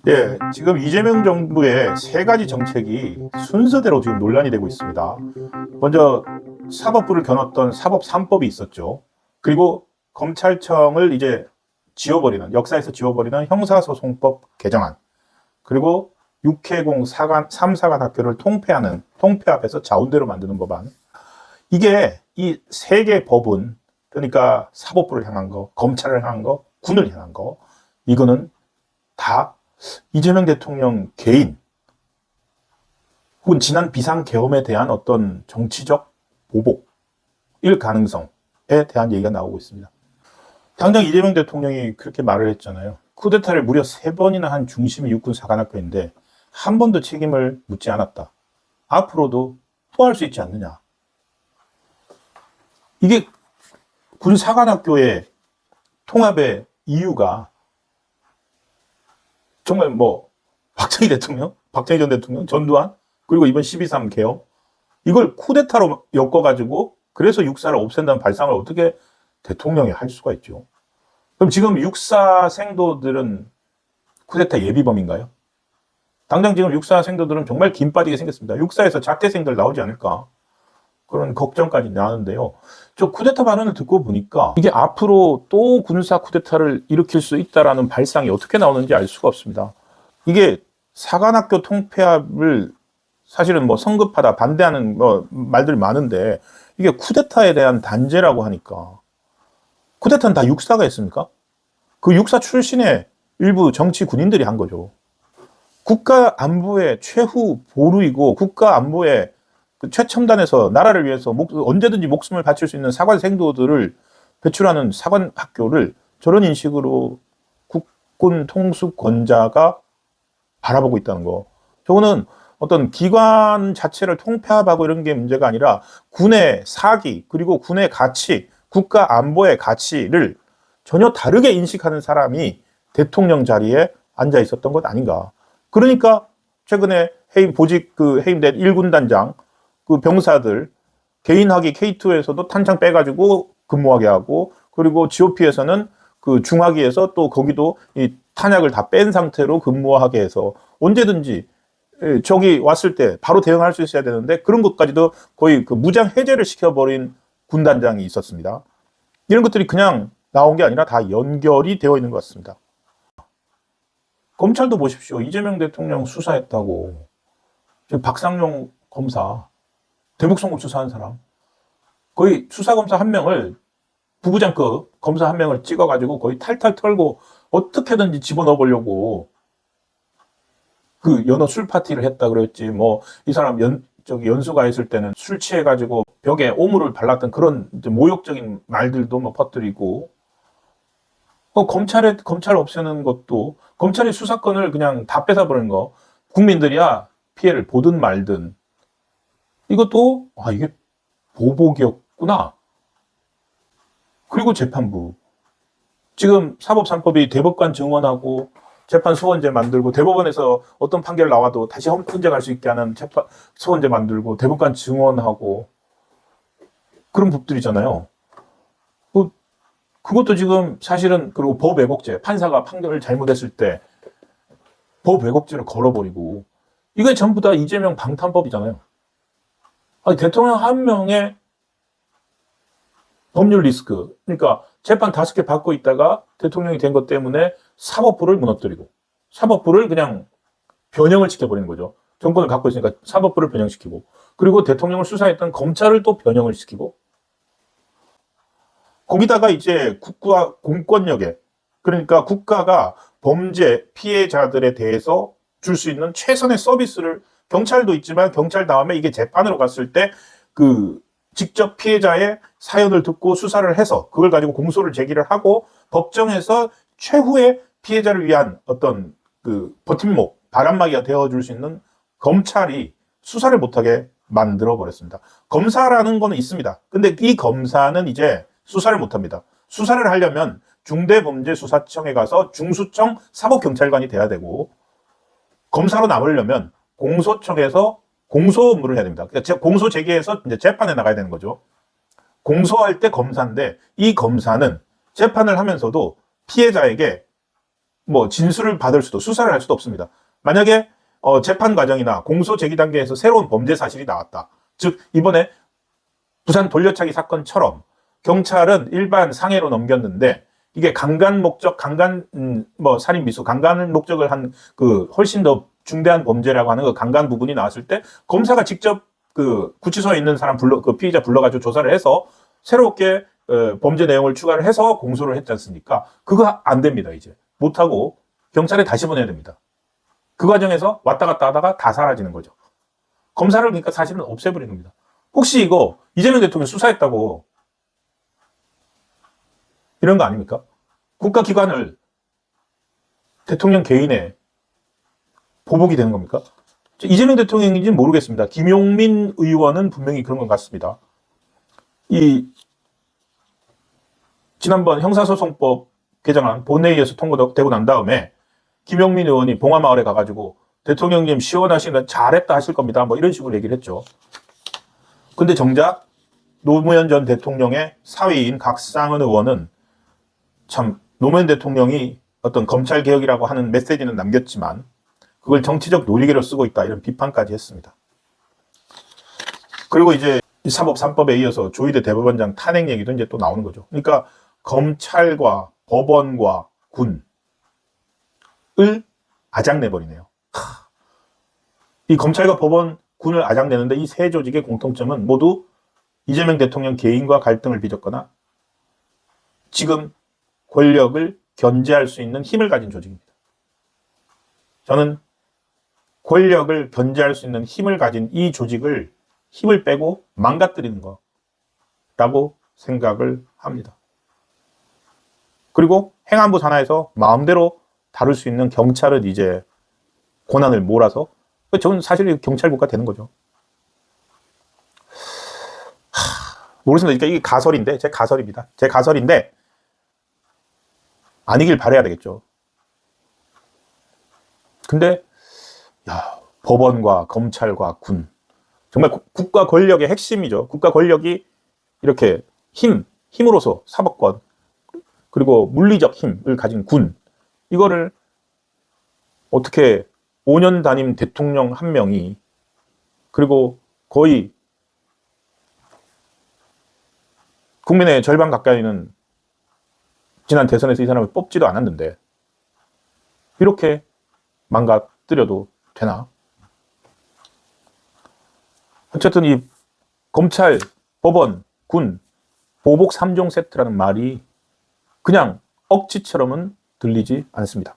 예, 지금 이재명 정부의 세 가지 정책이 순서대로 지금 논란이 되고 있습니다. 먼저 사법부를 겨눴던 사법 3법이 있었죠. 그리고 검찰청을 이제 지워버리는, 역사에서 지워버리는 형사소송법 개정안. 그리고 육해공 3사관 학교를 통폐하는, 통폐합해서 자운대로 만드는 법안. 이게 이 세 개 법은, 그러니까 사법부를 향한 거, 검찰을 향한 거, 군을 향한 거, 이거는 다 이재명 대통령 개인 혹은 지난 비상계엄에 대한 어떤 정치적 보복일 가능성에 대한 얘기가 나오고 있습니다. 당장 이재명 대통령이 그렇게 말을 했잖아요. 쿠데타를 무려 3번이나 한 중심이 육군 사관학교인데 한 번도 책임을 묻지 않았다. 앞으로도 또 할 수 있지 않느냐. 이게 군 사관학교의 통합의 이유가 정말 뭐 박정희 대통령, 박정희 전 대통령, 전두환, 그리고 이번 12.3 개엄 이걸 쿠데타로 엮어가지고 그래서 육사를 없앤다는 발상을 어떻게 대통령이 할 수가 있죠? 그럼 지금 육사 생도들은 쿠데타 예비범인가요? 당장 지금 육사 생도들은 정말 김 빠지게 생겼습니다. 육사에서 자퇴생들 나오지 않을까? 그런 걱정까지 나는데요. 저 쿠데타 발언을 듣고 보니까 이게 앞으로 또 군사 쿠데타를 일으킬 수 있다라는 발상이 어떻게 나오는지 알 수가 없습니다. 이게 사관학교 통폐합을 사실은 뭐 성급하다, 반대하는 뭐 말들이 많은데 이게 쿠데타에 대한 단죄라고 하니까 쿠데타는 다 육사가 했습니까? 그 육사 출신의 일부 정치 군인들이 한 거죠. 국가 안보의 최후 보루이고 국가 안보의 그 최첨단에서 나라를 위해서 언제든지 목숨을 바칠 수 있는 사관 생도들을 배출하는 사관 학교를 저런 인식으로 국군 통수권자가 바라보고 있다는 거. 저거는 어떤 기관 자체를 통폐합하고 이런 게 문제가 아니라 군의 사기 그리고 군의 가치, 국가 안보의 가치를 전혀 다르게 인식하는 사람이 대통령 자리에 앉아 있었던 것 아닌가. 그러니까 최근에 보직 해임된 1군 단장 그 병사들 개인학위 K2에서도 탄창 빼가지고 근무하게 하고 그리고 GOP에서는 그 중화기에서 또 거기도 이 탄약을 다 뺀 상태로 근무하게 해서 언제든지 저기 왔을 때 바로 대응할 수 있어야 되는데 그런 것까지도 거의 그 무장 해제를 시켜버린 군단장이 있었습니다. 이런 것들이 그냥 나온 게 아니라 다 연결이 되어 있는 것 같습니다. 검찰도 보십시오. 이재명 대통령 수사했다고 지금 박상용 검사 대북 송금 수사한 사람 거의 수사검사 한 명을 부부장급 검사 한 명을 찍어가지고 거의 탈탈 털고 어떻게든지 집어넣어 보려고 그 연어 술 파티를 했다 그랬지 뭐 이 사람 연수가 있을 때는 술 취해가지고 벽에 오물을 발랐던 그런 모욕적인 말들도 뭐 퍼뜨리고 검찰 없애는 것도 검찰이 수사권을 그냥 다 뺏어버리는 거 국민들이야 피해를 보든 말든 이것도 이게 보복이었구나. 그리고 재판부 지금 사법 3법이 대법관 증원하고 재판 소원제 만들고 대법원에서 어떤 판결 나와도 다시 헌재 갈 수 있게 하는 재판 소원제 만들고 대법관 증원하고 그런 법들이잖아요. 그것도 지금 사실은 그리고 법 왜곡죄 판사가 판결을 잘못했을 때 법 왜곡죄를 걸어버리고 이게 전부 다 이재명 방탄법이잖아요. 대통령 한 명의 법률 리스크 그러니까 재판 5개 받고 있다가 대통령이 된 것 때문에 사법부를 무너뜨리고 사법부를 그냥 변형을 시켜버리는 거죠. 정권을 갖고 있으니까 사법부를 변형시키고 그리고 대통령을 수사했던 검찰을 또 변형을 시키고 거기다가 이제 국가 공권력에 그러니까 국가가 범죄 피해자들에 대해서 줄 수 있는 최선의 서비스를 경찰도 있지만 경찰 다음에 이게 재판으로 갔을 때 그 직접 피해자의 사연을 듣고 수사를 해서 그걸 가지고 공소를 제기를 하고 법정에서 최후의 피해자를 위한 어떤 그 버팀목 바람막이가 되어줄 수 있는 검찰이 수사를 못하게 만들어 버렸습니다. 검사라는 거는 있습니다. 근데 이 검사는 이제 수사를 못합니다. 수사를 하려면 중대범죄수사청에 가서 중수청 사법경찰관이 돼야 되고 검사로 남으려면 공소청에서 공소 업무를 해야 됩니다. 그러니까 공소 제기해서 이제 재판에 나가야 되는 거죠. 공소할 때 검사인데 이 검사는 재판을 하면서도 피해자에게 뭐 진술을 받을 수도 수사를 할 수도 없습니다. 만약에 재판 과정이나 공소 제기 단계에서 새로운 범죄 사실이 나왔다. 즉 이번에 부산 돌려차기 사건처럼 경찰은 일반 상해로 넘겼는데 이게 강간 목적, 살인 미수, 강간 목적을 한 그 훨씬 더 중대한 범죄라고 하는 그 강간 부분이 나왔을 때 검사가 직접 그 구치소에 있는 사람 그 피의자 불러가지고 조사를 해서 새롭게 범죄 내용을 추가를 해서 공소를 했지 않습니까? 그거 안 됩니다, 이제. 못하고 경찰에 다시 보내야 됩니다. 그 과정에서 왔다 갔다 하다가 다 사라지는 거죠. 검사를 그러니까 사실은 없애버리는 겁니다. 혹시 이거 이재명 대통령 수사했다고 이런 거 아닙니까? 국가기관을 대통령 개인의 보복이 되는 겁니까? 이재명 대통령인지는 모르겠습니다. 김용민 의원은 분명히 그런 것 같습니다. 지난번 형사소송법 개정안 본회의에서 통과되고 난 다음에 김용민 의원이 봉화마을에 가가지고 대통령님 시원하시면 잘했다 하실 겁니다. 뭐 이런 식으로 얘기를 했죠. 근데 정작 노무현 전 대통령의 사위인 각상은 의원은 참 노무현 대통령이 어떤 검찰개혁이라고 하는 메시지는 남겼지만 그걸 정치적 놀이개로 쓰고 있다 이런 비판까지 했습니다. 그리고 이제 사법 3법에 이어서 조희대 대법원장 탄핵 얘기도 이제 또 나오는 거죠. 그러니까 검찰과 법원과 군을 아작내버리네요. 이 검찰과 법원, 군을 아작내는데 이 세 조직의 공통점은 모두 이재명 대통령 개인과 갈등을 빚었거나 지금 권력을 견제할 수 있는 힘을 가진 조직입니다. 저는 권력을 견제할 수 있는 힘을 가진 이 조직을 힘을 빼고 망가뜨리는 거라고 생각을 합니다. 그리고 행안부 산하에서 마음대로 다룰 수 있는 경찰은 이제 권한을 몰아서 저는 사실 경찰국가 되는 거죠. 모르겠습니다. 그러니까 이게 가설인데 제 가설입니다. 제 가설인데 아니길 바라야 되겠죠. 근데 법원과 검찰과 군 정말 국가 권력의 핵심이죠. 국가 권력이 이렇게 힘으로서 사법권 그리고 물리적 힘을 가진 군 이거를 어떻게 5년 단임 대통령 한 명이 그리고 거의 국민의 절반 가까이는 지난 대선에서 이 사람을 뽑지도 않았는데 이렇게 망가뜨려도 되나? 어쨌든 이 검찰, 법원, 군, 보복 3종 세트라는 말이 그냥 억지처럼은 들리지 않습니다.